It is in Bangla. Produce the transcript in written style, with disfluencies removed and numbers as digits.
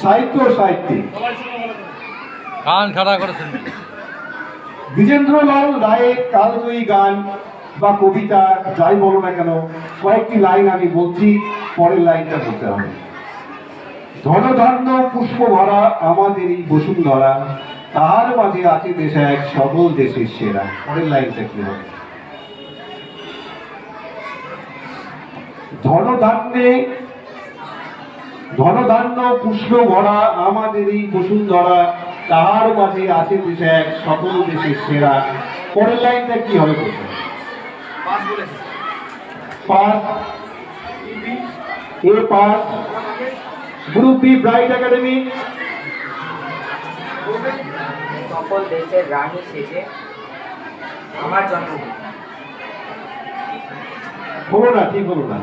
সাহিত্য ও সাহিত্যিক। গান খাড়া করেছেন দ্বিজেন্দ্রলাল রায়ের কালজয়ী গান বা কবিতা যাই বলো না কেন, কয়েকটি লাইন আমি বলছি, পরের লাইনটা বলতে হবে। ধনধান্য পুষ্প ভরা আমাদের এই বসুন্ধরা, তাহার মাঝে আছে দেশ এক সকল দেশের সেরা। পরের লাইনটা কি হবে? ধনধান্য পুষ্প ভরা আমাদের এই বসুন্ধরা, তাহার মাঝে আছে দেশ এক সকল দেশের সেরা। পরের লাইনটা কি হবে? Pass A pass group B Bright Academy. সকল দেশের রানী সেজে আমার জন্মভূমি। হলো না, ঠিক হলো না।